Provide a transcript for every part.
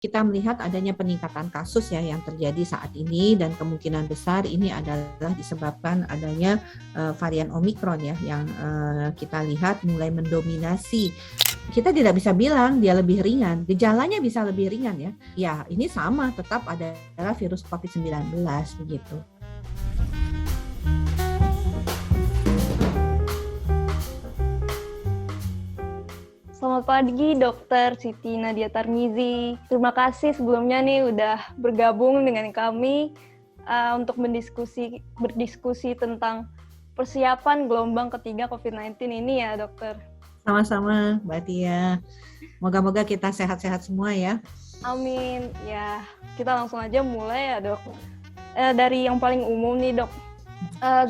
kita melihat adanya peningkatan kasus ya yang terjadi saat ini, dan kemungkinan besar ini adalah disebabkan adanya varian Omikron ya yang kita lihat mulai mendominasi. Kita tidak bisa bilang dia lebih ringan, gejalanya bisa lebih ringan ya. Ya, ini sama, tetap adalah virus COVID-19 begitu. Selamat pagi, Dokter Siti Nadia Tarmizi. Terima kasih sebelumnya nih udah bergabung dengan kami untuk berdiskusi tentang persiapan gelombang ketiga COVID-19 ini ya, Dokter. Sama-sama, Mbak Tia. Moga-moga kita sehat-sehat semua ya. Amin. Ya, kita langsung aja mulai ya, Dok. Dari yang paling umum nih, Dok.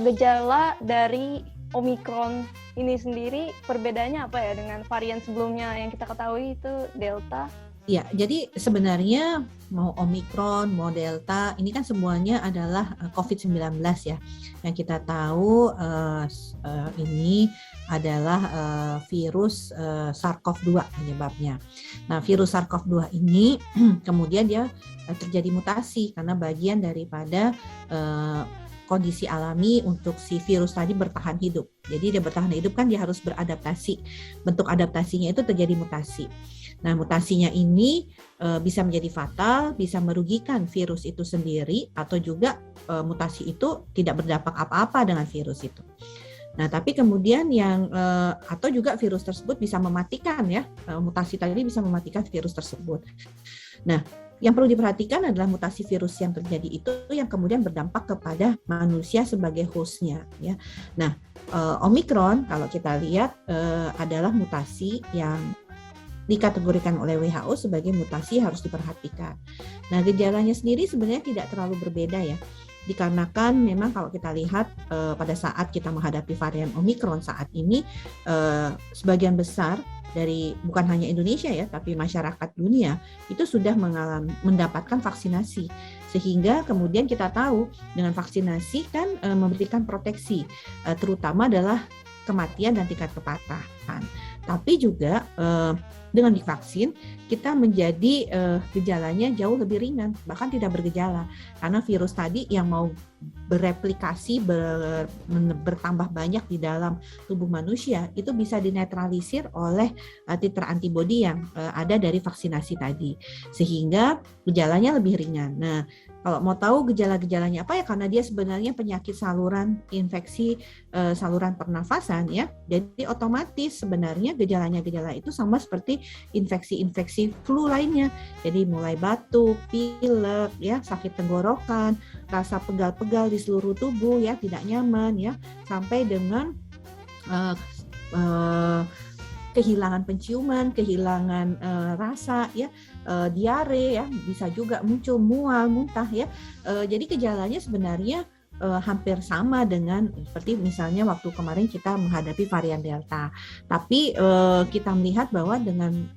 Gejala dari Omikron ini sendiri perbedaannya apa ya dengan varian sebelumnya yang kita ketahui itu Delta? Ya, jadi sebenarnya mau Omikron, mau Delta, ini kan semuanya adalah COVID-19 ya. Yang kita tahu ini adalah virus SARS-CoV-2 penyebabnya. Nah, virus SARS-CoV-2 ini kemudian dia terjadi mutasi karena bagian daripada kondisi alami untuk si virus tadi bertahan hidup. Jadi dia bertahan hidup kan dia harus beradaptasi. Bentuk adaptasinya itu terjadi mutasi. Nah, mutasinya ini bisa menjadi fatal, bisa merugikan virus itu sendiri, atau juga mutasi itu tidak berdampak apa-apa dengan virus itu. Nah, tapi kemudian atau juga virus tersebut bisa mematikan ya, mutasi tadi bisa mematikan virus tersebut. Nah, yang perlu diperhatikan adalah mutasi virus yang terjadi itu yang kemudian berdampak kepada manusia sebagai hostnya. Ya. Nah, Omikron kalau kita lihat adalah mutasi yang dikategorikan oleh WHO sebagai mutasi harus diperhatikan. Nah, gejalanya sendiri sebenarnya tidak terlalu berbeda ya. Dikarenakan memang kalau kita lihat pada saat kita menghadapi varian Omikron saat ini, sebagian besar dari bukan hanya Indonesia ya, tapi masyarakat dunia itu sudah mendapatkan vaksinasi, sehingga kemudian kita tahu dengan vaksinasi kan memberikan proteksi, terutama adalah kematian dan tingkat keparahan. Tapi juga dengan divaksin kita menjadi gejalanya jauh lebih ringan, bahkan tidak bergejala, karena virus tadi yang mau bereplikasi bertambah banyak di dalam tubuh manusia itu bisa dinetralisir oleh titer antibodi yang ada dari vaksinasi tadi, sehingga gejalanya lebih ringan. Nah, kalau mau tahu gejala-gejalanya apa ya, karena dia sebenarnya penyakit saluran infeksi saluran pernafasan ya, jadi otomatis sebenarnya gejala itu sama seperti infeksi-infeksi flu lainnya. Jadi mulai batuk, pilek ya, sakit tenggorokan, rasa pegal-pegal di seluruh tubuh ya, tidak nyaman ya, sampai dengan kehilangan penciuman, kehilangan rasa ya, diare ya, bisa juga muncul mual, muntah ya. Jadi gejalanya sebenarnya hampir sama dengan seperti misalnya waktu kemarin kita menghadapi varian Delta. Tapi kita melihat bahwa dengan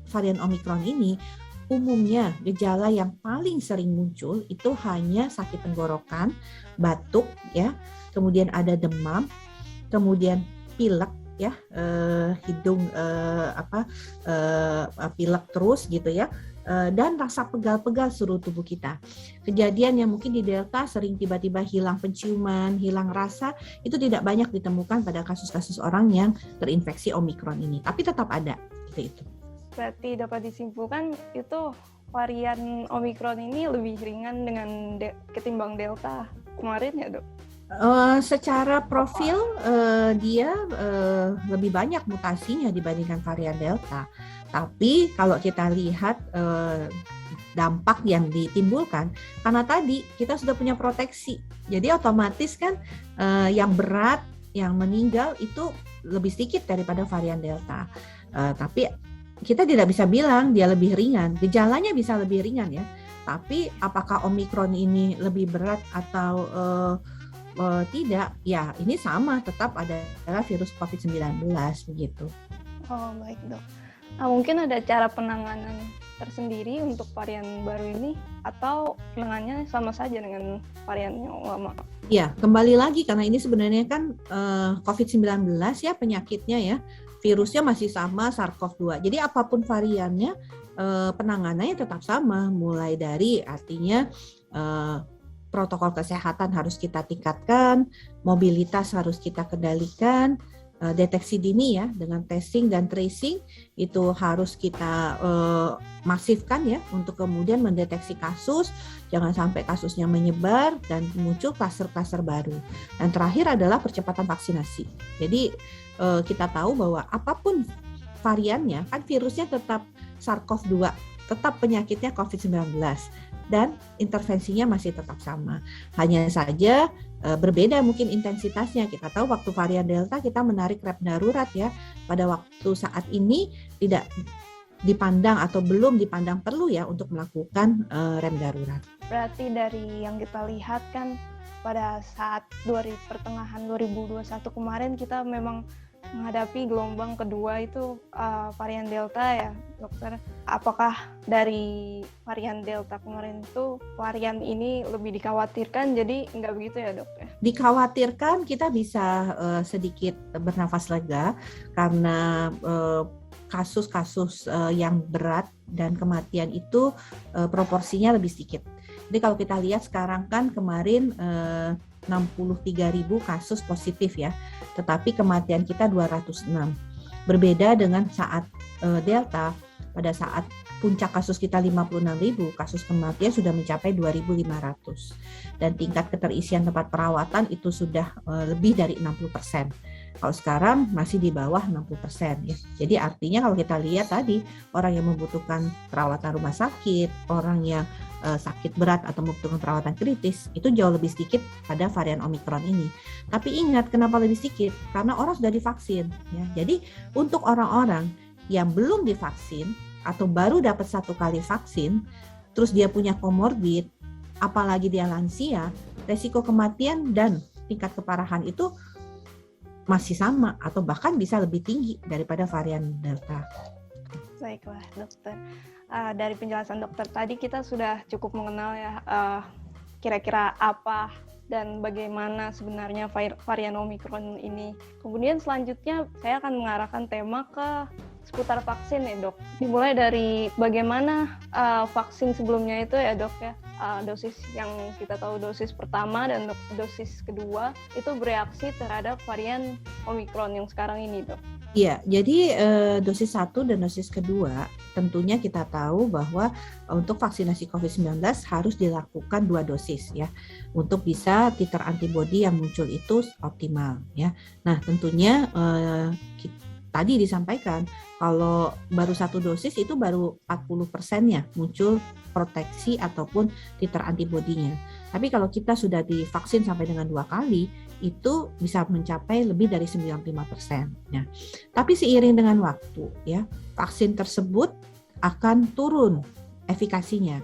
varian Omikron ini umumnya gejala yang paling sering muncul itu hanya sakit tenggorokan, batuk ya, kemudian ada demam, kemudian pilek ya, hidung pilek terus gitu ya, dan rasa pegal-pegal seluruh tubuh kita. Kejadian yang mungkin di Delta sering tiba-tiba hilang penciuman, hilang rasa, itu tidak banyak ditemukan pada kasus-kasus orang yang terinfeksi Omikron ini, tapi tetap ada seperti itu. Berarti dapat disimpulkan itu varian Omikron ini lebih ringan dengan ketimbang Delta kemarin ya, Dok? Secara profil dia lebih banyak mutasinya dibandingkan varian Delta. Tapi kalau kita lihat dampak yang ditimbulkan, karena tadi kita sudah punya proteksi, jadi otomatis kan yang berat, yang meninggal itu lebih sedikit daripada varian Delta. Tapi kita tidak bisa bilang dia lebih ringan, gejalanya bisa lebih ringan ya. Tapi apakah Omikron ini lebih berat atau tidak, ya ini sama, tetap adalah virus COVID-19 begitu. Oh baik dok. Nah, mungkin ada cara penanganan tersendiri untuk varian baru ini atau penanganannya sama saja dengan varian yang lama? Ya, kembali lagi karena ini sebenarnya kan COVID-19 ya penyakitnya ya, virusnya masih sama SARS-CoV-2. Jadi apapun variannya penanganannya tetap sama, mulai dari artinya protokol kesehatan harus kita tingkatkan, mobilitas harus kita kendalikan, deteksi dini ya dengan testing dan tracing itu harus kita masifkan ya untuk kemudian mendeteksi kasus, jangan sampai kasusnya menyebar dan muncul klaster-klaster baru. Dan terakhir adalah percepatan vaksinasi. Jadi kita tahu bahwa apapun variannya kan virusnya tetap SARS-CoV-2, tetap penyakitnya COVID-19 dan intervensinya masih tetap sama. Hanya saja berbeda mungkin intensitasnya. Kita tahu waktu varian Delta kita menarik rem darurat ya. Pada waktu saat ini tidak dipandang atau belum dipandang perlu ya untuk melakukan rem darurat. Berarti dari yang kita lihat kan pada saat pertengahan 2021 kemarin kita memang menghadapi gelombang kedua itu varian Delta ya, dokter. Apakah dari varian Delta kemarin itu varian ini lebih dikhawatirkan, jadi nggak begitu ya dok? Dikhawatirkan kita bisa sedikit bernafas lega karena kasus-kasus yang berat dan kematian itu proporsinya lebih sedikit. Jadi kalau kita lihat sekarang kan kemarin 63.000 kasus positif ya, tetapi kematian kita 206. Berbeda dengan saat Delta, pada saat puncak kasus kita 56.000, kasus kematian sudah mencapai 2.500. Dan tingkat keterisian tempat perawatan itu sudah lebih dari 60%. Kalau sekarang masih di bawah 60% ya. Jadi artinya kalau kita lihat tadi, orang yang membutuhkan perawatan rumah sakit, orang yang sakit berat atau membutuhkan perawatan kritis, itu jauh lebih sedikit pada varian Omikron ini. Tapi ingat kenapa lebih sedikit? Karena orang sudah divaksin ya. Jadi untuk orang-orang yang belum divaksin atau baru dapat 1 kali vaksin, terus dia punya komorbid, apalagi dia lansia, resiko kematian dan tingkat keparahan itu masih sama atau bahkan bisa lebih tinggi daripada varian Delta. Baiklah dokter, dari penjelasan dokter tadi kita sudah cukup mengenal ya kira-kira apa dan bagaimana sebenarnya varian Omikron ini. Kemudian selanjutnya saya akan mengarahkan tema ke seputar vaksin ya dok. Dimulai dari bagaimana vaksin sebelumnya itu ya dok ya, dosis yang kita tahu dosis pertama dan dosis kedua itu bereaksi terhadap varian Omikron yang sekarang ini dok. Iya, jadi dosis 1 dan dosis kedua tentunya kita tahu bahwa untuk vaksinasi COVID-19 harus dilakukan 2 dosis ya, untuk bisa titer antibodi yang muncul itu optimal ya. Nah tentunya tadi disampaikan kalau baru 1 dosis itu baru 40%-nya muncul proteksi ataupun titer antibodinya. Tapi kalau kita sudah divaksin sampai dengan 2 kali, itu bisa mencapai lebih dari 95%. Nah, tapi seiring dengan waktu, ya, vaksin tersebut akan turun efikasinya.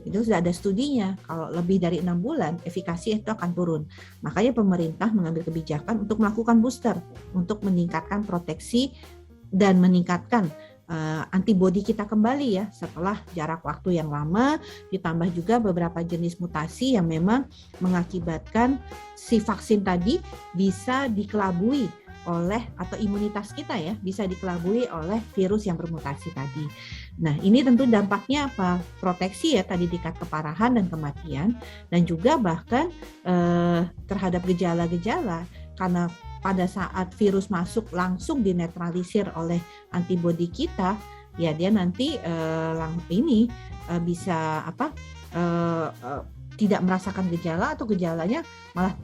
Itu sudah ada studinya, kalau lebih dari 6 bulan, efikasi itu akan turun. Makanya pemerintah mengambil kebijakan untuk melakukan booster, untuk meningkatkan proteksi dan meningkatkan antibodi kita kembali ya setelah jarak waktu yang lama, ditambah juga beberapa jenis mutasi yang memang mengakibatkan si vaksin tadi bisa dikelabui oleh atau imunitas kita ya bisa dikelabui oleh virus yang bermutasi tadi. Nah ini tentu dampaknya apa? Proteksi ya tadi tingkat keparahan dan kematian dan juga bahkan terhadap gejala-gejala karena pada saat virus masuk langsung dinetralisir oleh antibodi kita, ya dia nanti bisa tidak merasakan gejala atau gejalanya malah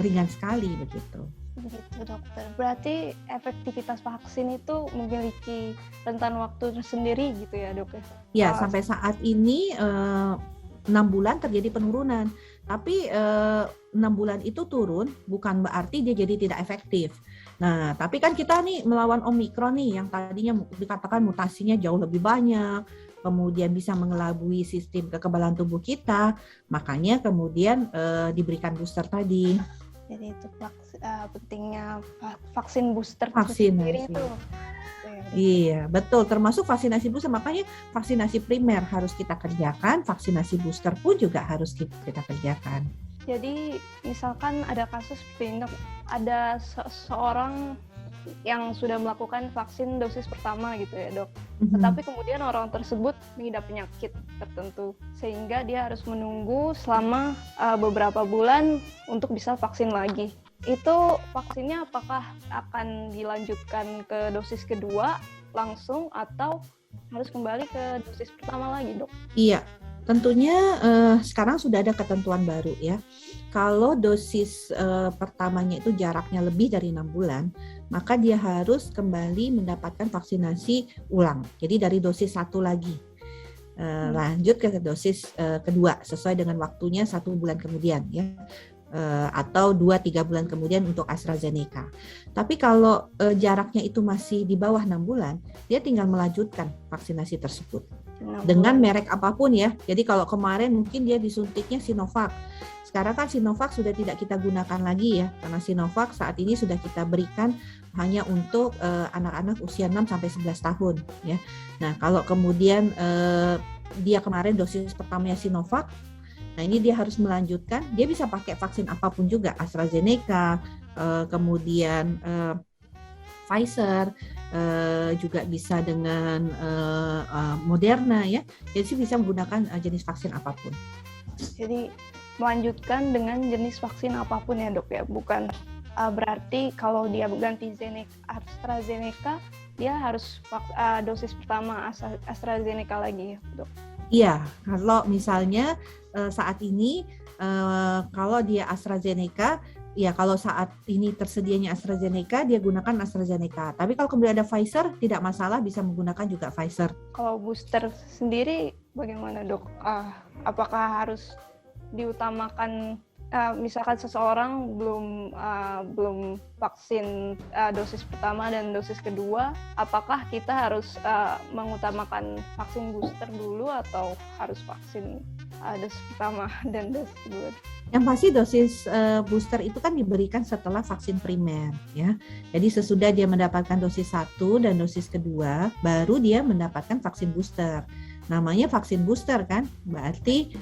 ringan sekali begitu. Begitu dokter. Berarti efektivitas vaksin itu memiliki rentan waktu tersendiri gitu ya dok? Ya sampai saat ini 6 bulan terjadi penurunan. Tapi 6 bulan itu turun bukan berarti dia jadi tidak efektif. Nah, tapi kan kita nih melawan Omikron nih yang tadinya dikatakan mutasinya jauh lebih banyak, kemudian bisa mengelabui sistem kekebalan tubuh kita, makanya kemudian diberikan booster tadi. Jadi itu pentingnya vaksin booster sendiri itu. Iya, betul. Termasuk vaksinasi booster. Makanya vaksinasi primer harus kita kerjakan, vaksinasi booster pun juga harus kita kerjakan. Jadi misalkan ada kasus seperti ini, ada seorang yang sudah melakukan vaksin dosis pertama gitu ya dok. Mhm. Tetapi kemudian orang tersebut mengidap penyakit tertentu sehingga dia harus menunggu selama beberapa bulan untuk bisa vaksin lagi. Itu vaksinnya apakah akan dilanjutkan ke dosis kedua langsung atau harus kembali ke dosis pertama lagi dok? Iya, tentunya sekarang sudah ada ketentuan baru ya. Kalau dosis pertamanya itu jaraknya lebih dari 6 bulan, maka dia harus kembali mendapatkan vaksinasi ulang. Jadi dari dosis 1 lagi, lanjut ke dosis kedua sesuai dengan waktunya 1 bulan kemudian ya. Atau 2-3 bulan kemudian untuk AstraZeneca. Tapi kalau jaraknya itu masih di bawah 6 bulan, dia tinggal melanjutkan vaksinasi tersebut dengan merek apapun ya. Jadi kalau kemarin mungkin dia disuntiknya Sinovac, sekarang kan Sinovac sudah tidak kita gunakan lagi ya, karena Sinovac saat ini sudah kita berikan hanya untuk anak-anak usia 6 sampai 11 tahun ya. Nah, kalau kemudian dia kemarin dosis pertamanya Sinovac, nah ini dia harus melanjutkan, dia bisa pakai vaksin apapun juga, AstraZeneca, kemudian Pfizer, juga bisa dengan Moderna ya. Jadi bisa menggunakan jenis vaksin apapun. Jadi melanjutkan dengan jenis vaksin apapun ya dok ya, bukan berarti kalau dia ganti AstraZeneca dia harus dosis pertama AstraZeneca lagi ya dok? Iya, kalau misalnya saat ini kalau dia AstraZeneca, ya kalau saat ini tersedianya AstraZeneca, dia gunakan AstraZeneca. Tapi kalau kemudian ada Pfizer, tidak masalah, bisa menggunakan juga Pfizer. Kalau booster sendiri bagaimana dok? Apakah harus diutamakan, misalkan seseorang belum vaksin dosis pertama dan dosis kedua, apakah kita harus mengutamakan vaksin booster dulu atau harus vaksin dosis pertama dan dosis kedua? Yang pasti dosis booster itu kan diberikan setelah vaksin primer ya. Jadi sesudah dia mendapatkan dosis 1 dan dosis kedua, baru dia mendapatkan vaksin booster. Namanya vaksin booster kan, berarti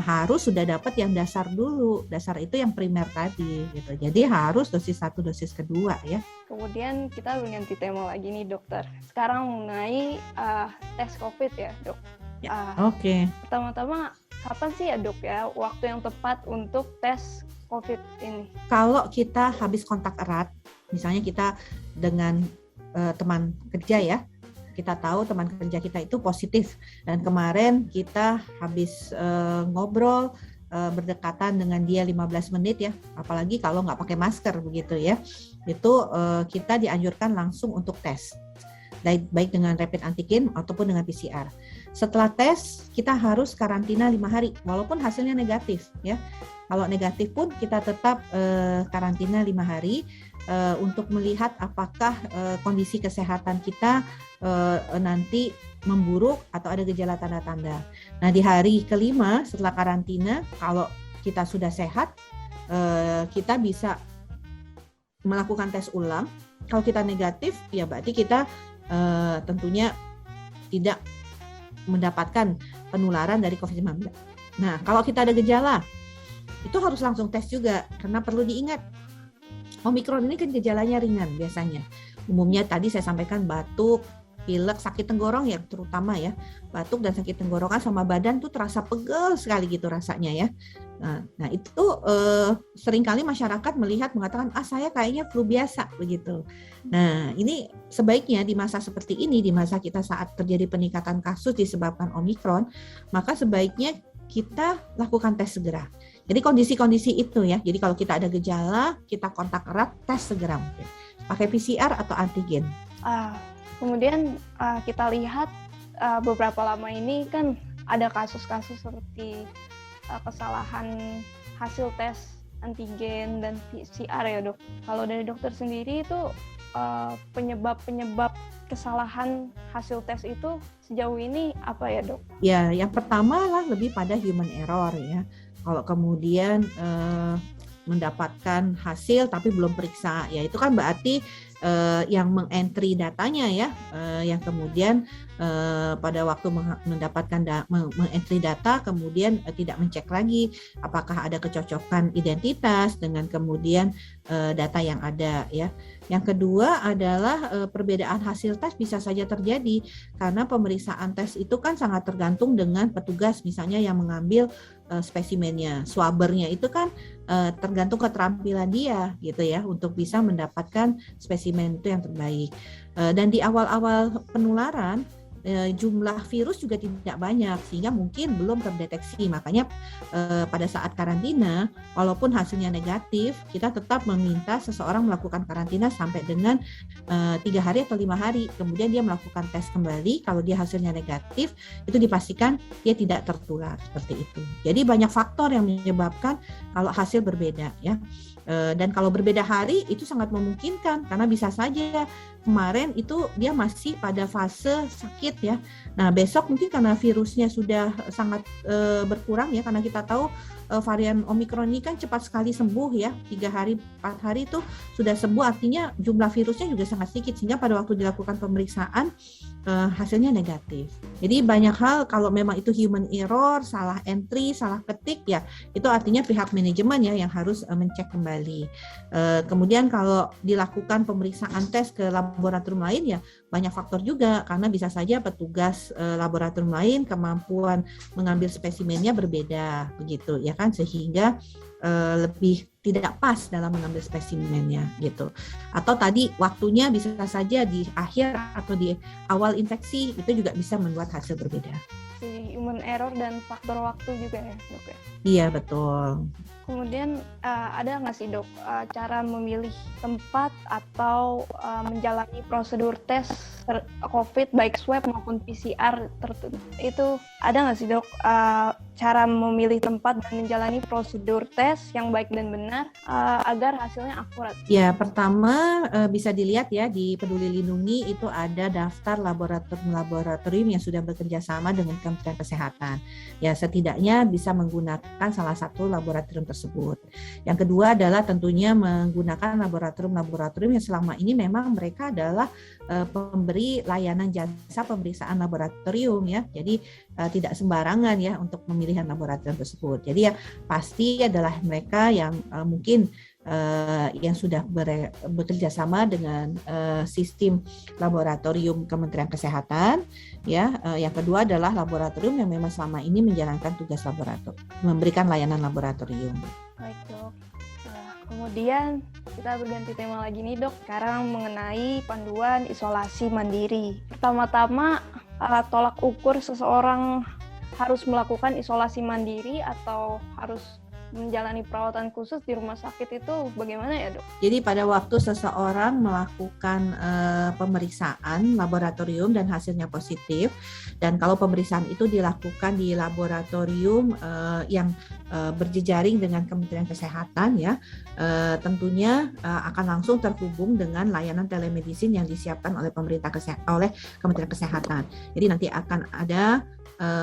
harus sudah dapat yang dasar dulu. Dasar itu yang primer tadi gitu. Jadi harus dosis 1, dosis kedua ya. Kemudian kita berganti tema lagi nih dokter. Sekarang mengenai tes COVID ya dok. Ya, Oke. Pertama-tama kapan sih ya dok ya waktu yang tepat untuk tes COVID ini? Kalau kita habis kontak erat, misalnya kita dengan teman kerja ya, kita tahu teman kerja kita itu positif dan kemarin kita habis ngobrol berdekatan dengan dia 15 menit ya, apalagi kalau nggak pakai masker begitu ya, itu kita dianjurkan langsung untuk tes, baik dengan rapid antigen ataupun dengan PCR. Setelah tes kita harus karantina 5 hari walaupun hasilnya negatif ya. Kalau negatif pun kita tetap karantina 5 hari untuk melihat apakah kondisi kesehatan kita nanti memburuk atau ada gejala tanda-tanda. Nah di hari kelima setelah karantina, kalau kita sudah sehat, kita bisa melakukan tes ulang. Kalau kita negatif, ya berarti kita tentunya tidak mendapatkan penularan dari COVID-19. Nah kalau kita ada gejala, itu harus langsung tes juga, karena perlu diingat, Omikron ini kan gejalanya ringan biasanya. Umumnya tadi saya sampaikan batuk, pilek, sakit tenggorong ya terutama ya. Batuk dan sakit tenggorokan sama badan tuh terasa pegel sekali gitu rasanya ya. Nah itu seringkali masyarakat melihat mengatakan, saya kayaknya flu biasa begitu. Nah ini sebaiknya di masa seperti ini, di masa kita saat terjadi peningkatan kasus disebabkan Omikron, maka sebaiknya kita lakukan tes segera. Jadi kondisi-kondisi itu ya. Jadi kalau kita ada gejala, kita kontak erat, tes segera mungkin. Pakai PCR atau antigen. Kemudian kita lihat beberapa lama ini kan ada kasus-kasus seperti kesalahan hasil tes antigen dan PCR ya dok. Kalau dari dokter sendiri itu penyebab kesalahan hasil tes itu sejauh ini apa ya dok? Ya, yang pertama lah lebih pada human error ya. Kalau kemudian mendapatkan hasil tapi belum periksa, ya itu kan berarti yang mengentry datanya ya, yang kemudian pada waktu mendapatkan mengentry data kemudian tidak mencek lagi apakah ada kecocokan identitas dengan kemudian data yang ada ya. Yang kedua adalah perbedaan hasil tes bisa saja terjadi karena pemeriksaan tes itu kan sangat tergantung dengan petugas misalnya yang mengambil spesimennya, swabbernya itu kan tergantung keterampilan dia gitu ya untuk bisa mendapatkan spesimen itu yang terbaik. Dan di awal-awal penularan jumlah virus juga tidak banyak sehingga mungkin belum terdeteksi. Makanya pada saat karantina walaupun hasilnya negatif kita tetap meminta seseorang melakukan karantina sampai dengan 3 hari atau 5 hari. Kemudian dia melakukan tes kembali, kalau dia hasilnya negatif itu dipastikan dia tidak tertular seperti itu. Jadi banyak faktor yang menyebabkan kalau hasil berbeda ya. Dan kalau berbeda hari itu sangat memungkinkan karena bisa saja kemarin itu dia masih pada fase sakit ya. Nah besok mungkin karena virusnya sudah sangat berkurang ya, karena kita tahu varian Omikron ini kan cepat sekali sembuh ya, 3 hari 4 hari itu sudah sembuh, artinya jumlah virusnya juga sangat sedikit sehingga pada waktu dilakukan pemeriksaan hasilnya negatif. Jadi banyak hal kalau memang itu human error, salah entry, salah ketik ya, itu artinya pihak manajemen ya yang harus mencek kembali. Kemudian kalau dilakukan pemeriksaan tes ke laboratorium lain ya banyak faktor juga karena bisa saja petugas laboratorium lain kemampuan mengambil spesimennya berbeda begitu ya kan, sehingga lebih tidak pas dalam mengambil spesimennya gitu. Atau tadi waktunya bisa saja di akhir atau di awal infeksi itu juga bisa membuat hasil berbeda. Si human error dan faktor waktu juga ya dok ya? Iya betul. Kemudian ada nggak sih dok cara memilih tempat atau menjalani prosedur tes COVID baik swab maupun PCR tertentu, itu ada nggak sih dok cara memilih tempat dan menjalani prosedur tes yang baik dan benar agar hasilnya akurat? Ya pertama bisa dilihat ya di Peduli Lindungi itu ada daftar laboratorium yang sudah bekerja sama dengan Kementerian Kesehatan. Ya setidaknya bisa menggunakan salah satu laboratorium tersebut. Yang kedua adalah tentunya menggunakan laboratorium yang selama ini memang mereka adalah pemberi layanan jasa pemeriksaan laboratorium ya. Jadi tidak sembarangan ya untuk pemilihan laboratorium tersebut. Jadi ya pasti adalah mereka yang mungkin yang sudah bekerja sama dengan sistem laboratorium Kementerian Kesehatan ya. Yang kedua adalah laboratorium yang memang selama ini menjalankan tugas laboratorium, memberikan layanan laboratorium. Baik dok. Kemudian kita berganti tema lagi nih dok. Sekarang mengenai panduan isolasi mandiri. Pertama-tama tolak ukur seseorang harus melakukan isolasi mandiri atau harus menjalani perawatan khusus di rumah sakit itu bagaimana ya dok? Jadi pada waktu seseorang melakukan pemeriksaan laboratorium dan hasilnya positif, dan kalau pemeriksaan itu dilakukan di laboratorium yang berjejaring dengan Kementerian Kesehatan ya, tentunya akan langsung terhubung dengan layanan telemedicine yang disiapkan oleh oleh Kementerian Kesehatan. Jadi nanti akan ada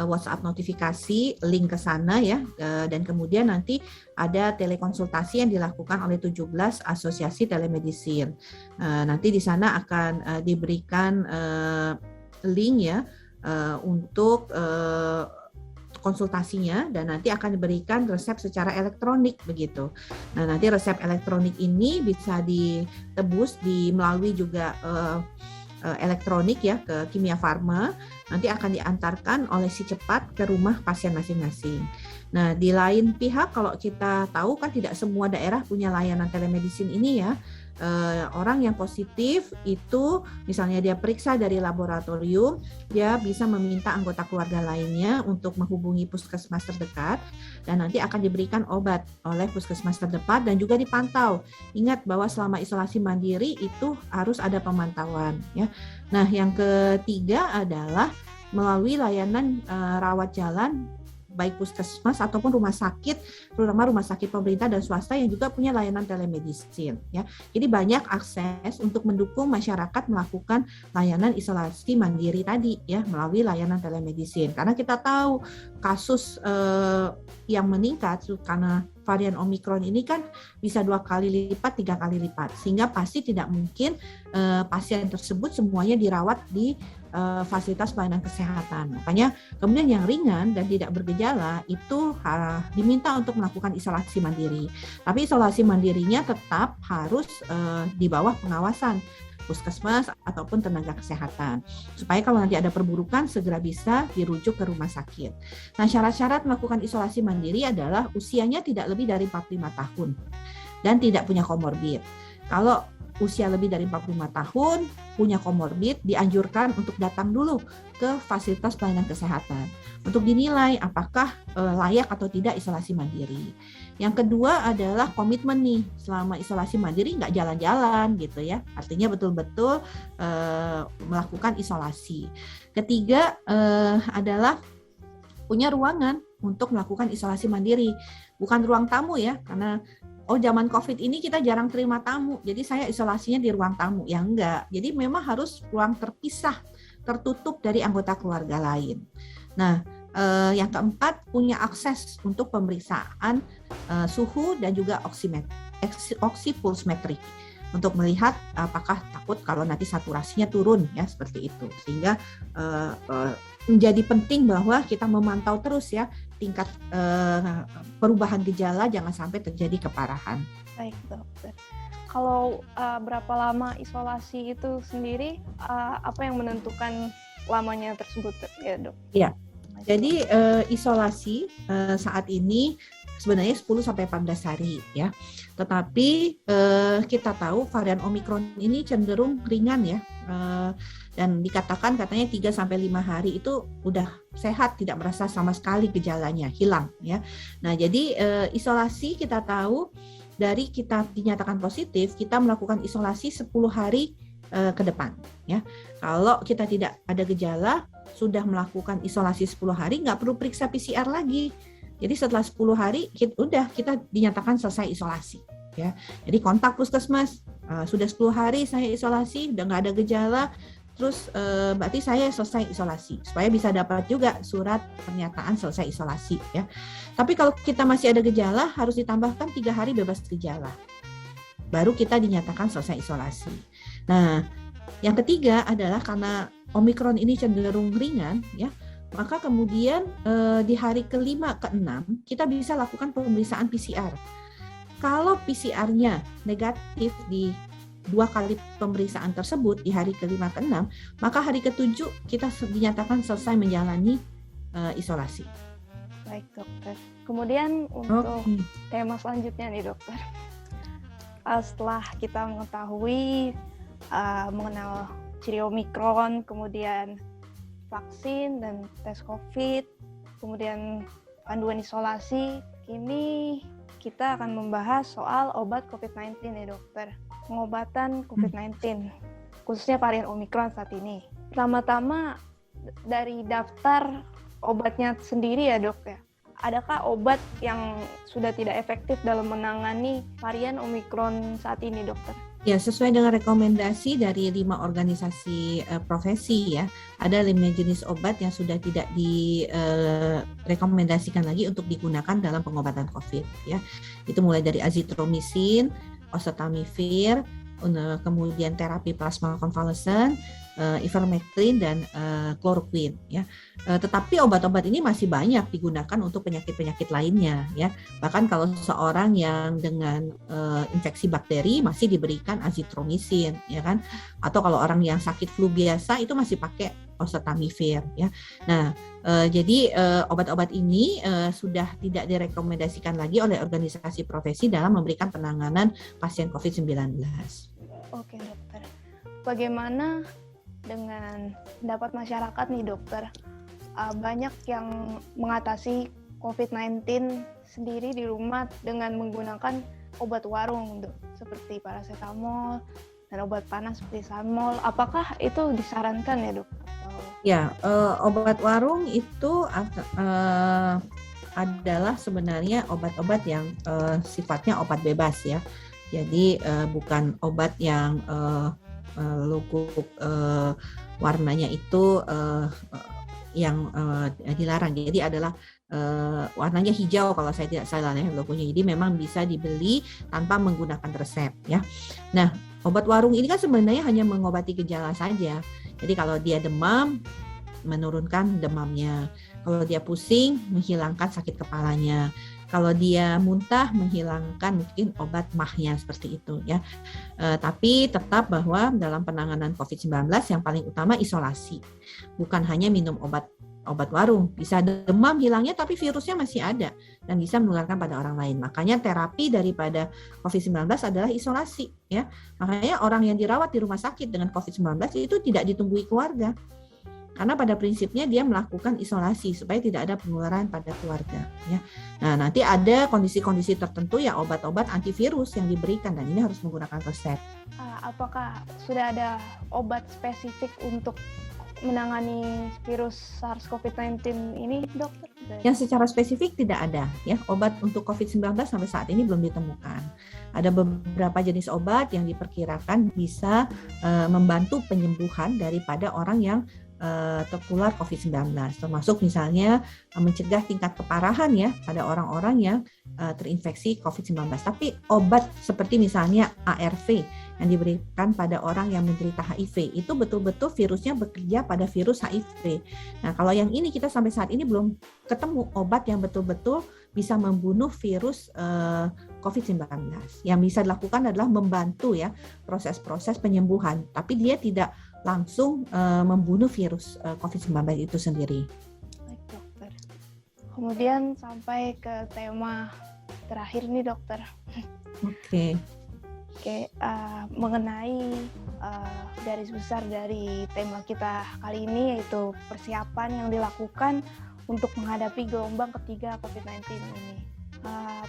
WhatsApp notifikasi link ke sana ya, dan kemudian nanti ada telekonsultasi yang dilakukan oleh 17 asosiasi telemedicine. Nanti di sana akan diberikan link ya untuk konsultasinya, dan nanti akan diberikan resep secara elektronik begitu. Nah nanti resep elektronik ini bisa ditebus melalui juga elektronik ya ke Kimia Farma, nanti akan diantarkan oleh si cepat ke rumah pasien masing-masing. Nah di lain pihak kalau kita tahu kan tidak semua daerah punya layanan telemedicine ini ya. Orang yang positif itu misalnya dia periksa dari laboratorium, dia bisa meminta anggota keluarga lainnya untuk menghubungi puskesmas terdekat dan nanti akan diberikan obat oleh puskesmas terdekat dan juga dipantau. Ingat bahwa selama isolasi mandiri itu harus ada pemantauan ya. Nah yang ketiga adalah melalui layanan rawat jalan baik puskesmas ataupun rumah sakit, terutama rumah sakit pemerintah dan swasta yang juga punya layanan telemedicine ya. Jadi banyak akses untuk mendukung masyarakat melakukan layanan isolasi mandiri tadi ya melalui layanan telemedicine. Karena kita tahu kasus yang meningkat karena varian Omikron ini kan bisa 2 kali lipat, 3 kali lipat, sehingga pasti tidak mungkin pasien tersebut semuanya dirawat di fasilitas pelayanan kesehatan. Makanya kemudian yang ringan dan tidak bergejala itu diminta untuk melakukan isolasi mandiri. Tapi isolasi mandirinya tetap harus di bawah pengawasan puskesmas ataupun tenaga kesehatan, supaya kalau nanti ada perburukan segera bisa dirujuk ke rumah sakit. Nah, syarat-syarat melakukan isolasi mandiri adalah usianya tidak lebih dari 45 tahun dan tidak punya komorbid. Kalau usia lebih dari 45 tahun, punya komorbid, dianjurkan untuk datang dulu ke fasilitas pelayanan kesehatan untuk dinilai apakah layak atau tidak isolasi mandiri. Yang kedua adalah komitmen nih, selama isolasi mandiri nggak jalan-jalan gitu ya, artinya betul-betul melakukan isolasi. Ketiga adalah punya ruangan untuk melakukan isolasi mandiri, bukan ruang tamu ya, karena zaman COVID ini kita jarang terima tamu, jadi saya isolasinya di ruang tamu. Ya enggak, jadi memang harus ruang terpisah, tertutup dari anggota keluarga lain. Nah, yang keempat punya akses untuk pemeriksaan suhu dan juga oksipulsmetrik untuk melihat apakah takut kalau nanti saturasinya turun ya, seperti itu. Sehingga menjadi penting bahwa kita memantau terus ya tingkat perubahan gejala, jangan sampai terjadi keparahan. Baik dokter. Kalau berapa lama isolasi itu sendiri, apa yang menentukan lamanya tersebut ya dok? Iya. Jadi isolasi saat ini sebenarnya 10-14 hari ya. Tetapi kita tahu varian Omikron ini cenderung ringan ya. Dan dikatakan katanya 3-5 hari itu udah sehat, tidak merasa sama sekali gejalanya, hilang ya. Nah, jadi isolasi kita tahu dari kita dinyatakan positif, kita melakukan isolasi 10 hari ke depan ya. Kalau kita tidak ada gejala, sudah melakukan isolasi 10 hari, nggak perlu periksa PCR lagi. Jadi setelah 10 hari kita dinyatakan selesai isolasi ya. Jadi kontak puskesmas, sudah 10 hari saya isolasi, udah nggak ada gejala, terus berarti saya selesai isolasi, supaya bisa dapat juga surat pernyataan selesai isolasi ya. Tapi kalau kita masih ada gejala, harus ditambahkan 3 hari bebas gejala, baru kita dinyatakan selesai isolasi. Nah, yang ketiga adalah karena Omikron ini cenderung ringan ya, maka kemudian di hari ke-5 ke-6 kita bisa lakukan pemeriksaan PCR. Kalau PCR-nya negatif di 2 kali pemeriksaan tersebut di hari ke-5 ke-6, maka hari ke-7 kita dinyatakan selesai menjalani isolasi. Baik dokter. Kemudian untuk tema selanjutnya nih dokter. Setelah kita mengetahui mengenal ciri Omikron, kemudian vaksin dan tes COVID, kemudian panduan isolasi, kini kita akan membahas soal obat COVID-19 ya dokter. Pengobatan COVID-19, khususnya varian Omikron saat ini. Pertama-tama dari daftar obatnya sendiri ya dok ya, adakah obat yang sudah tidak efektif dalam menangani varian Omikron saat ini dokter? Ya, sesuai dengan rekomendasi dari 5 organisasi profesi ya, ada 5 jenis obat yang sudah tidak direkomendasikan lagi untuk digunakan dalam pengobatan COVID ya. Itu mulai dari azitromisin, oseltamivir, kemudian terapi plasma konvalesen, ivermectin dan chloroquine ya. Tetapi obat-obat ini masih banyak digunakan untuk penyakit-penyakit lainnya ya. Bahkan kalau seorang yang dengan infeksi bakteri masih diberikan azitromisin ya kan. Atau kalau orang yang sakit flu biasa itu masih pakai oseltamivir ya. Nah, jadi obat-obat ini sudah tidak direkomendasikan lagi oleh organisasi profesi dalam memberikan penanganan pasien COVID-19. Oke dokter. Bagaimana dengan pendapat masyarakat nih dokter? Banyak yang mengatasi COVID-19 sendiri di rumah dengan menggunakan obat warung seperti paracetamol dan obat panas seperti Sanmol. Apakah itu disarankan ya dok? Ya, obat warung itu adalah sebenarnya obat-obat yang sifatnya obat bebas ya. Jadi bukan obat yang logo warnanya itu yang dilarang. Jadi adalah warnanya hijau kalau saya tidak salah ya logonya. Jadi memang bisa dibeli tanpa menggunakan resep ya. Nah, obat warung ini kan sebenarnya hanya mengobati gejala saja. Jadi kalau dia demam, menurunkan demamnya. Kalau dia pusing, menghilangkan sakit kepalanya. Kalau dia muntah, menghilangkan mungkin obat mahnya seperti itu ya. Tapi tetap bahwa dalam penanganan COVID-19 yang paling utama isolasi. Bukan hanya minum obat warung. Bisa demam hilangnya tapi virusnya masih ada dan bisa menularkan pada orang lain. Makanya terapi daripada COVID-19 adalah isolasi ya. Makanya orang yang dirawat di rumah sakit dengan COVID-19 itu tidak ditunggui keluarga. Karena pada prinsipnya dia melakukan isolasi supaya tidak ada penularan pada keluarga ya. Nah, nanti ada kondisi-kondisi tertentu ya obat-obat antivirus yang diberikan dan ini harus menggunakan resep. Apakah sudah ada obat spesifik untuk menangani virus SARS-CoV-19 ini, dokter? Yang secara spesifik tidak ada ya. Obat untuk COVID-19 sampai saat ini belum ditemukan. Ada beberapa jenis obat yang diperkirakan bisa membantu penyembuhan daripada orang yang tertular COVID-19, termasuk misalnya mencegah tingkat keparahan ya pada orang-orang yang terinfeksi COVID-19. Tapi obat seperti misalnya ARV yang diberikan pada orang yang menderita HIV, itu betul-betul virusnya bekerja pada virus HIV. Nah, kalau yang ini kita sampai saat ini belum ketemu obat yang betul-betul bisa membunuh virus COVID-19. Yang bisa dilakukan adalah membantu ya proses-proses penyembuhan, tapi dia tidak langsung membunuh virus COVID-19 itu sendiri. Baik, dokter. Kemudian sampai ke tema terakhir nih, dokter. Oke, mengenai garis besar dari tema kita kali ini, yaitu persiapan yang dilakukan untuk menghadapi gelombang ketiga COVID-19 ini.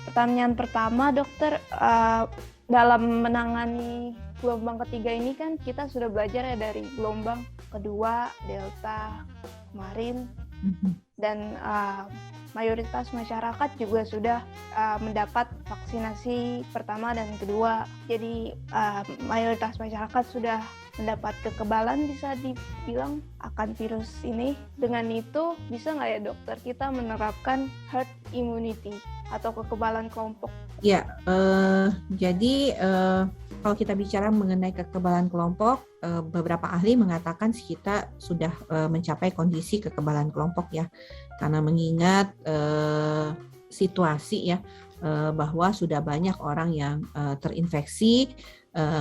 Pertanyaan pertama, dokter, dalam menangani gelombang ketiga ini kan kita sudah belajar ya dari gelombang kedua, Delta kemarin, dan mayoritas masyarakat juga sudah mendapat vaksinasi pertama dan kedua. Jadi mayoritas masyarakat sudah mendapat kekebalan bisa dibilang akan virus ini. Dengan itu bisa nggak ya dokter kita menerapkan herd immunity atau kekebalan kelompok? Ya, jadi kalau kita bicara mengenai kekebalan kelompok, beberapa ahli mengatakan kita sudah mencapai kondisi kekebalan kelompok ya, karena mengingat situasi ya bahwa sudah banyak orang yang terinfeksi,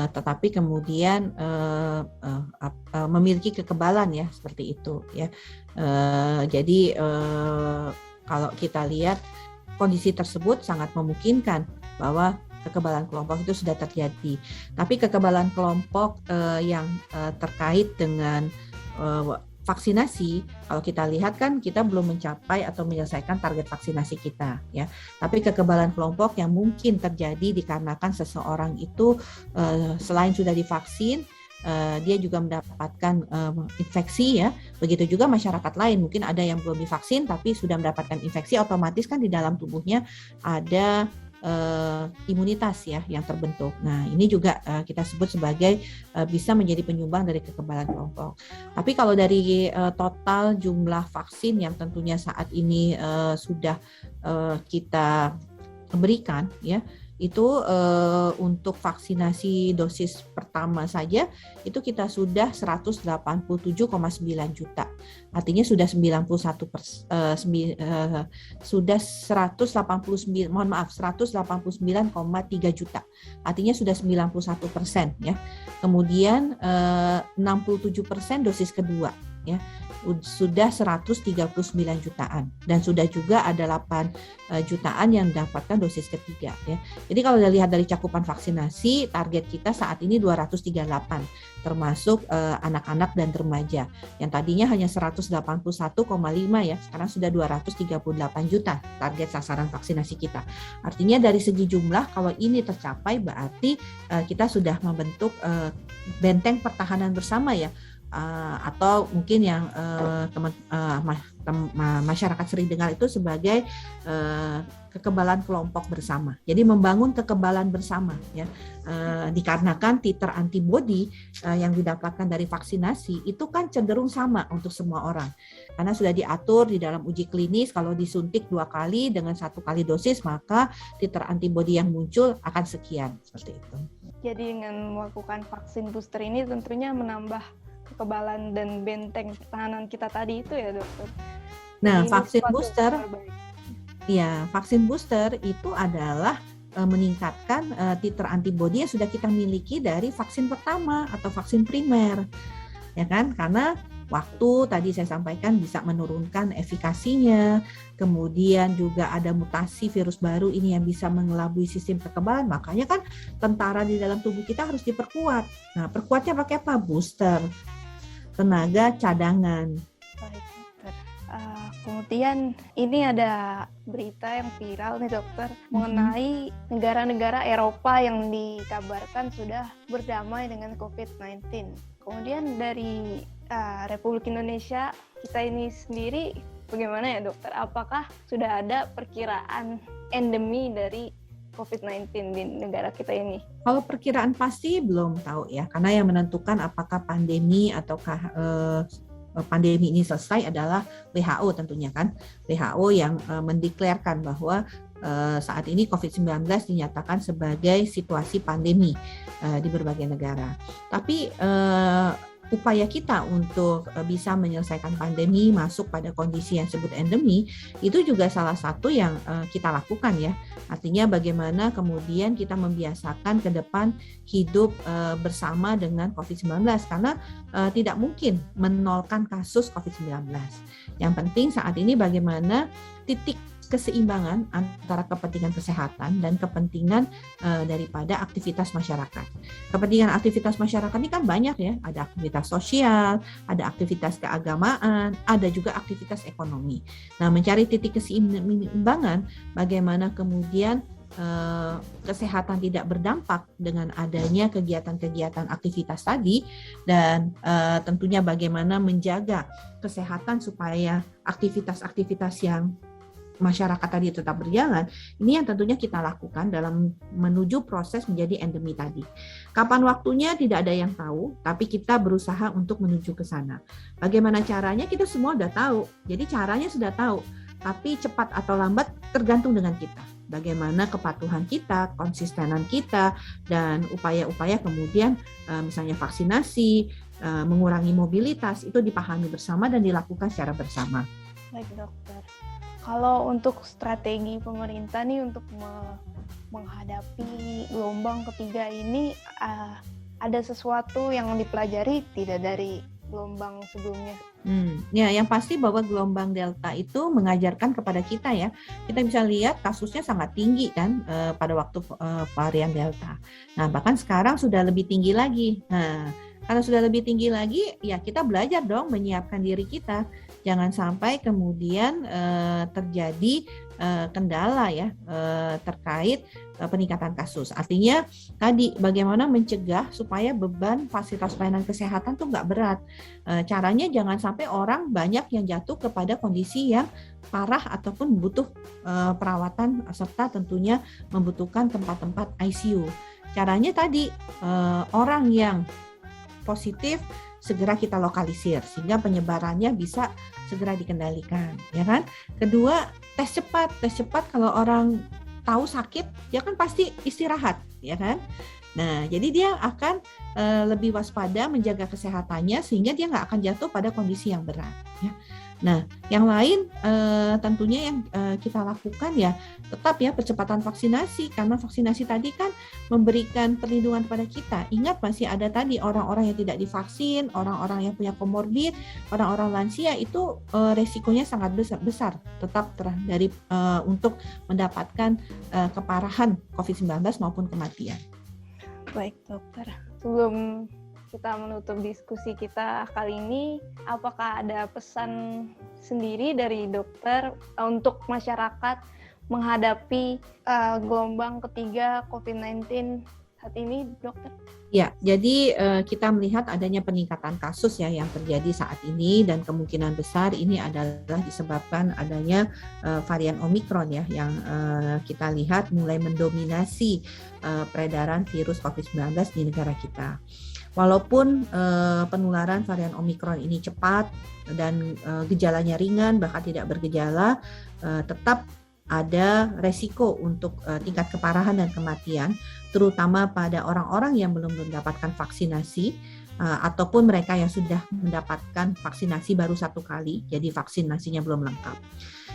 tetapi kemudian memiliki kekebalan ya seperti itu ya. Jadi kalau kita lihat kondisi tersebut sangat memungkinkan bahwa kekebalan kelompok itu sudah terjadi. Tapi kekebalan kelompok yang terkait dengan vaksinasi, kalau kita lihat kan kita belum mencapai atau menyelesaikan target vaksinasi kita ya. Tapi kekebalan kelompok yang mungkin terjadi dikarenakan seseorang itu selain sudah divaksin, dia juga mendapatkan infeksi ya. Begitu juga masyarakat lain, mungkin ada yang belum divaksin tapi sudah mendapatkan infeksi, otomatis kan di dalam tubuhnya ada imunitas ya yang terbentuk. Nah, ini juga kita sebut sebagai bisa menjadi penyumbang dari kekebalan kelompok. Tapi kalau dari total jumlah vaksin yang tentunya saat ini sudah kita berikan ya, itu untuk vaksinasi dosis pertama saja itu kita sudah 187,9 juta. Artinya sudah 189,3 juta. Artinya sudah 91% ya. Kemudian 67% dosis kedua ya. Sudah 139 jutaan dan sudah juga ada 8 jutaan yang mendapatkan dosis ketiga ya. Jadi kalau dilihat dari cakupan vaksinasi, target kita saat ini 238 termasuk anak-anak dan remaja. Yang tadinya hanya 181,5 ya, sekarang sudah 238 juta target sasaran vaksinasi kita. Artinya dari segi jumlah kalau ini tercapai berarti kita sudah membentuk benteng pertahanan bersama ya. Atau mungkin yang masyarakat sering dengar itu sebagai kekebalan kelompok bersama. Jadi membangun kekebalan bersama ya. Dikarenakan titer antibodi yang didapatkan dari vaksinasi itu kan cenderung sama untuk semua orang. Karena sudah diatur di dalam uji klinis kalau disuntik 2 kali dengan 1 kali dosis maka titer antibodi yang muncul akan sekian seperti itu. Jadi dengan melakukan vaksin booster ini tentunya menambah kekebalan dan benteng pertahanan kita tadi itu ya dokter. Nah, vaksin booster itu adalah meningkatkan titer antibodi yang sudah kita miliki dari vaksin pertama atau vaksin primer, ya kan? Karena waktu tadi saya sampaikan bisa menurunkan efikasinya, kemudian juga ada mutasi virus baru ini yang bisa mengelabui sistem kekebalan, makanya kan tentara di dalam tubuh kita harus diperkuat. Nah, perkuatnya pakai apa? Booster, tenaga cadangan. Baik, dokter. Kemudian ini ada berita yang viral nih dokter mengenai negara-negara Eropa yang dikabarkan sudah berdamai dengan COVID-19. Kemudian dari Republik Indonesia kita ini sendiri bagaimana ya dokter? Apakah sudah ada perkiraan endemi dari COVID-19 di negara kita ini? Kalau perkiraan pasti belum tahu ya, karena yang menentukan apakah pandemi ataukah pandemi ini selesai adalah WHO tentunya kan. WHO yang mendeklarkan bahwa saat ini COVID-19 dinyatakan sebagai situasi pandemi di berbagai negara. Tapi upaya kita untuk bisa menyelesaikan pandemi masuk pada kondisi yang disebut endemi itu juga salah satu yang kita lakukan ya. Artinya bagaimana kemudian kita membiasakan ke depan hidup bersama dengan COVID-19 karena tidak mungkin menolkan kasus COVID-19. Yang penting saat ini bagaimana titik keseimbangan antara kepentingan kesehatan dan kepentingan daripada aktivitas masyarakat. Kepentingan aktivitas masyarakat ini kan banyak ya, ada aktivitas sosial, ada aktivitas keagamaan, ada juga aktivitas ekonomi. Nah, mencari titik keseimbangan bagaimana kemudian kesehatan tidak berdampak dengan adanya kegiatan-kegiatan aktivitas tadi dan tentunya bagaimana menjaga kesehatan supaya aktivitas-aktivitas yang masyarakat tadi tetap berjalan, ini yang tentunya kita lakukan dalam menuju proses menjadi endemi tadi. Kapan waktunya tidak ada yang tahu, tapi kita berusaha untuk menuju ke sana. Bagaimana caranya kita semua sudah tahu, jadi caranya sudah tahu, tapi cepat atau lambat tergantung dengan kita. Bagaimana kepatuhan kita, konsistenan kita, dan upaya-upaya kemudian misalnya vaksinasi, mengurangi mobilitas, itu dipahami bersama dan dilakukan secara bersama. Baik dokter. Kalau untuk strategi pemerintah nih untuk menghadapi gelombang ketiga ini, ada sesuatu yang dipelajari tidak dari gelombang sebelumnya? Ya, yang pasti bahwa gelombang Delta itu mengajarkan kepada kita ya, kita bisa lihat kasusnya sangat tinggi kan pada waktu varian Delta. Nah, bahkan sekarang sudah lebih tinggi lagi. Nah, karena sudah lebih tinggi lagi, ya kita belajar dong menyiapkan diri kita. Jangan sampai kemudian terjadi kendala ya terkait peningkatan kasus. Artinya tadi bagaimana mencegah supaya beban fasilitas pelayanan kesehatan tuh nggak berat. Caranya jangan sampai orang banyak yang jatuh kepada kondisi yang parah ataupun butuh perawatan serta tentunya membutuhkan tempat-tempat ICU. Caranya tadi orang yang positif segera kita lokalisir sehingga penyebarannya bisa segera dikendalikan, ya kan? Kedua, tes cepat kalau orang tahu sakit, dia kan pasti istirahat, ya kan? Nah, jadi dia akan lebih waspada menjaga kesehatannya sehingga dia nggak akan jatuh pada kondisi yang berat, ya. Nah, yang lain tentunya yang kita lakukan ya tetap ya percepatan vaksinasi karena vaksinasi tadi kan memberikan perlindungan kepada kita. Ingat masih ada tadi orang-orang yang tidak divaksin, orang-orang yang punya komorbid, orang-orang lansia itu resikonya sangat besar tetap dari untuk mendapatkan keparahan COVID-19 maupun kematian. Baik dokter, sebelum kita menutup diskusi kita kali ini, apakah ada pesan sendiri dari dokter untuk masyarakat menghadapi gelombang ketiga COVID-19 saat ini, dokter? Ya, jadi kita melihat adanya peningkatan kasus ya yang terjadi saat ini, dan kemungkinan besar ini adalah disebabkan adanya varian Omikron ya yang kita lihat mulai mendominasi peredaran virus COVID-19 di negara kita. Walaupun penularan varian Omikron ini cepat dan gejalanya ringan bahkan tidak bergejala, tetap ada resiko untuk tingkat keparahan dan kematian, terutama pada orang-orang yang belum mendapatkan vaksinasi ataupun mereka yang sudah mendapatkan vaksinasi baru 1 kali, jadi vaksinasinya belum lengkap.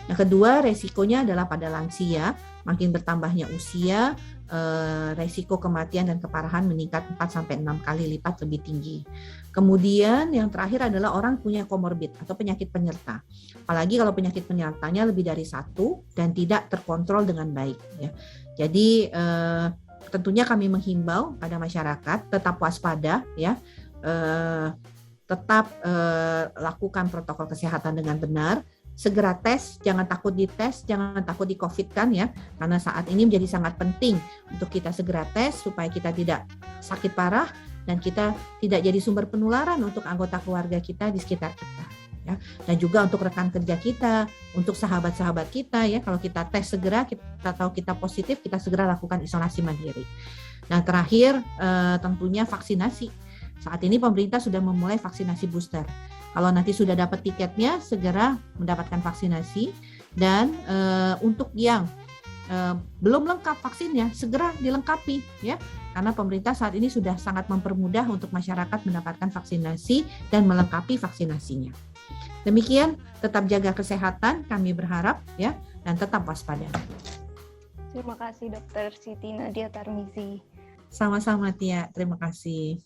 Yang kedua, resikonya adalah pada lansia, makin bertambahnya usia, resiko kematian dan keparahan meningkat 4-6 kali lipat lebih tinggi. Kemudian yang terakhir adalah orang punya komorbid atau penyakit penyerta. Apalagi kalau penyakit penyertanya lebih dari 1 dan tidak terkontrol dengan baik. Ya. Jadi tentunya kami menghimbau pada masyarakat tetap waspada, ya, tetap lakukan protokol kesehatan dengan benar. Segera tes, jangan takut dites, jangan takut di COVID kan ya, karena saat ini menjadi sangat penting untuk kita segera tes supaya kita tidak sakit parah dan kita tidak jadi sumber penularan untuk anggota keluarga kita di sekitar kita. Ya. Dan juga untuk rekan kerja kita, untuk sahabat-sahabat kita ya, kalau kita tes segera, kita tahu kita positif, kita segera lakukan isolasi mandiri. Nah terakhir tentunya vaksinasi. Saat ini pemerintah sudah memulai vaksinasi booster. Kalau nanti sudah dapat tiketnya, segera mendapatkan vaksinasi. Dan untuk yang belum lengkap vaksinnya, segera dilengkapi ya. Karena pemerintah saat ini sudah sangat mempermudah untuk masyarakat mendapatkan vaksinasi dan melengkapi vaksinasinya. Demikian, tetap jaga kesehatan, kami berharap ya, dan tetap waspada. Terima kasih Dr. Siti Nadia Tarmizi. Sama-sama Tia, terima kasih.